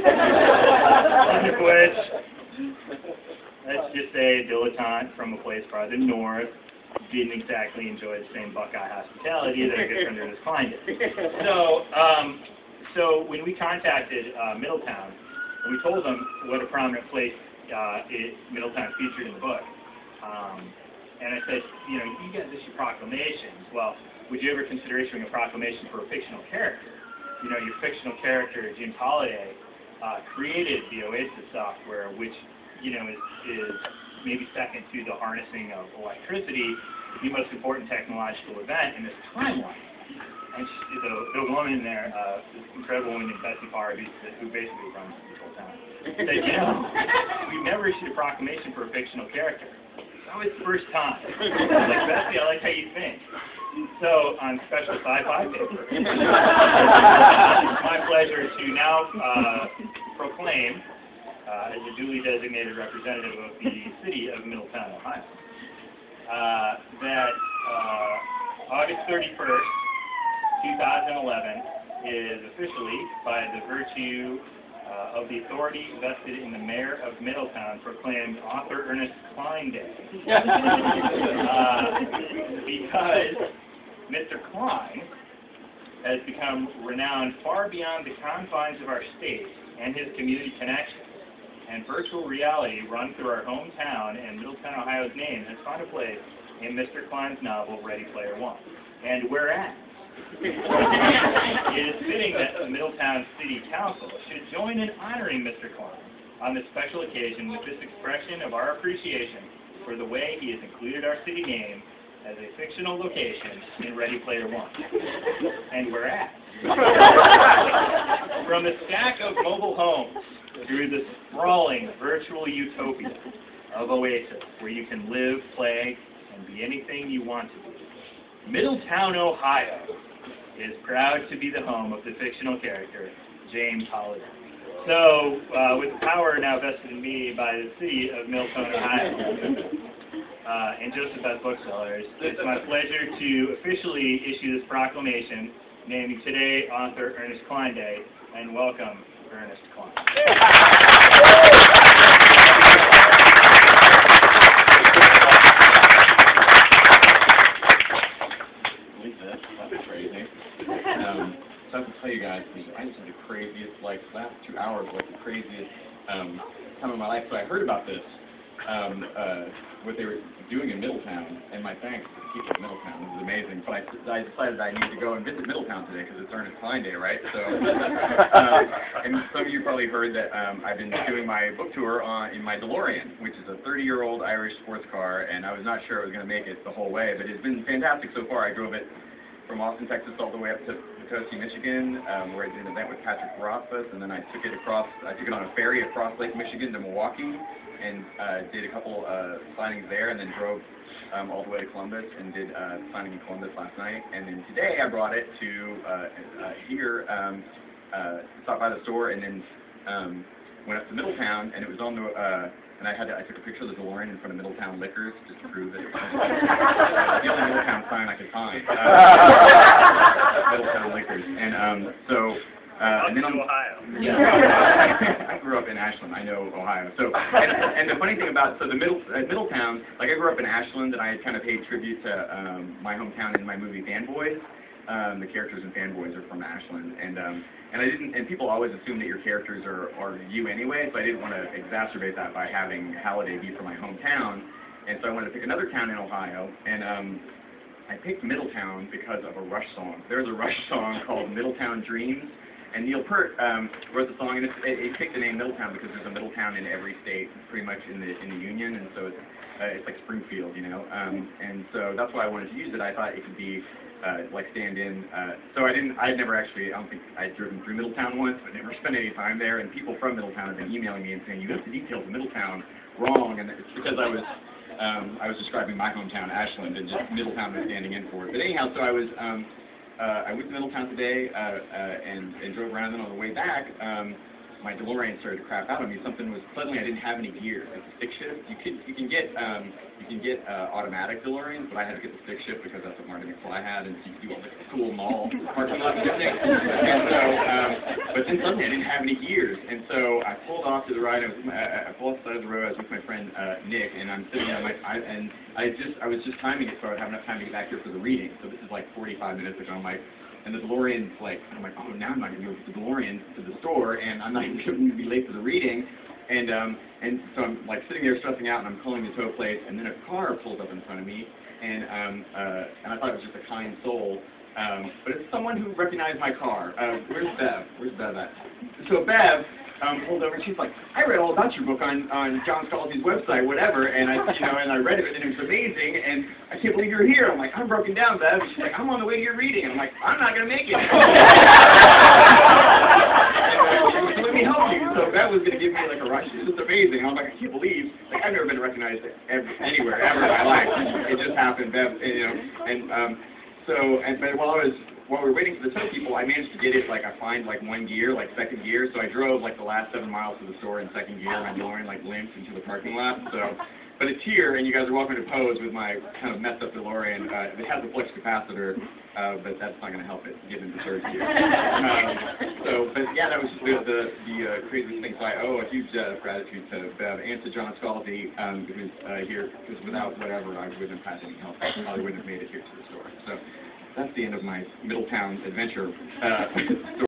One of which, let's just say, a dilettante from a place farther north didn't exactly enjoy the same Buckeye hospitality that our good friend Ernest Cline did. So when we contacted Middletown, and we told them what a prominent place Middletown featured in the book, and I said, you guys issue proclamations. Well, would you ever consider issuing a proclamation for a fictional character? Your fictional character, James Holliday, created the Oasis software, which, is maybe second to the harnessing of electricity, the most important technological event in this timeline. And the woman there, this incredible woman named Betsy Parr, who basically runs this whole town, said, we've never issued a proclamation for a fictional character. That was the first time. I was like, Betsy, I like how you think. So, on special sci-fi paper, it's my pleasure to now proclaim, as a duly designated representative of the city of Middletown, Ohio, that August 31st, 2011 is officially, by the virtue of the authority vested in the mayor of Middletown, proclaimed Author Ernest Cline Day. Because Mr. Cline has become renowned far beyond the confines of our state and his community connections. And virtual reality run through our hometown and Middletown, Ohio's name has found a place in Mr. Cline's novel, Ready Player One. And whereas it is fitting that the Middletown City Council should join in honoring Mr. Cline on this special occasion with this expression of our appreciation for the way he has included our city name as a fictional location in Ready Player One. And whereas from the stack of mobile homes through the sprawling virtual utopia of Oasis, where you can live, play, and be anything you want to be, Middletown, Ohio is proud to be the home of the fictional character, James Holliday. So, with the power now vested in me by the city of Middletown, Ohio, and Joseph Beth Booksellers, it's my pleasure to officially issue this proclamation, naming today Author Ernest Cline Day, and welcome Ernest Cline. That's crazy. So I have to tell you guys, I just had the craziest, last 2 hours, the craziest time of my life. So I heard about this, what they were doing in Middletown, and my thanks to the people of Middletown. It was amazing. But I decided I need to go and visit Middletown today because it's Ernest Cline Day, right? So, and some of you probably heard that I've been doing my book tour in my DeLorean, which is a 30-year-old Irish sports car, and I was not sure I was going to make it the whole way, but it's been fantastic so far. I drove it from Austin, Texas, all the way up to Potosi, Michigan, where I did an event with Patrick Rothfuss, and then I took it on a ferry across Lake Michigan to Milwaukee, and did a couple signings there, and then drove all the way to Columbus and did signing in Columbus last night. And then today I brought it to here, stopped by the store, and then went up to Middletown, and it was on the, and I took a picture of the DeLorean in front of Middletown Liquors just to prove that it was the only Middletown sign I could find. Middletown Liquors. And and then Ohio. Yeah. I grew up in Ashland. I know Ohio. So, and the funny thing about Middletown, I grew up in Ashland, and I kind of paid tribute to my hometown in my movie Fanboys. The characters in Fanboys are from Ashland, and people always assume that your characters are you anyway. So I didn't want to exacerbate that by having Halliday be from my hometown, and so I wanted to pick another town in Ohio, and I picked Middletown because of a Rush song. There's a Rush song called Middletown Dreams. And Neil Peart wrote the song, and it picked the name Middletown because there's a Middletown in every state, pretty much in the Union, and so it's like Springfield, and so that's why I wanted to use it. I thought it could be stand-in. So I'd never actually, I don't think I'd driven through Middletown once, but never spent any time there. And people from Middletown have been emailing me and saying, you got the details of Middletown wrong, and it's because I was describing my hometown, Ashland, and just Middletown was standing in for it. But anyhow, so I went to Middletown today and drove around, and on the way back, my DeLorean started to crap out on me, suddenly I didn't have any gear. Like the stick shift, you can get automatic DeLoreans, but I had to get the stick shift because that's what Marty McFly had, and so you could do all the cool mall parking lot things. And so, but then suddenly I didn't have any gears, and so I pulled off to the right. I pulled off the side of the road. I was with my friend Nick, and I'm sitting on I was just timing it so I would have enough time to get back here for the reading. So this is like 45 minutes ago. And the DeLorean's like, I'm like, oh, now I'm not going to go with the DeLorean to the store, and I'm not going to be late for the reading. And so I'm like sitting there stressing out, and I'm calling the tow place, and then a car pulls up in front of me, and I thought it was just a kind soul, but it's someone who recognized my car. Where's Bev? Where's Bev at? So Bev pulled over, and she's like, I read all about your book on John Scalzi's website, whatever, and I read it, and it was amazing, and I can't believe you're here. I'm like, I'm broken down, Bev. She's like, I'm on the way to your reading. And I'm like, I'm not going to make it. So let me help you. So Bev was going to give me like a rush. It was just amazing. I'm like, I can't believe, like, I've never been recognized anywhere ever in my life. It just happened, Bev, but while we were waiting for the tow people, I managed to get it, like, I find, like, one gear, like, second gear, so I drove, like, the last 7 miles to the store in second gear, my DeLorean, like, limped into the parking lot, so, but it's here, and you guys are welcome to pose with my kind of messed up DeLorean. It has a flux capacitor, but that's not going to help it get into third gear. But yeah, that was the craziest thing, so I owe a huge gratitude to Bev and to John Scalzi, who's here, because without whatever, I wouldn't have had any help. I probably wouldn't have made it here to the store, so. That's the end of my Middletown adventure story.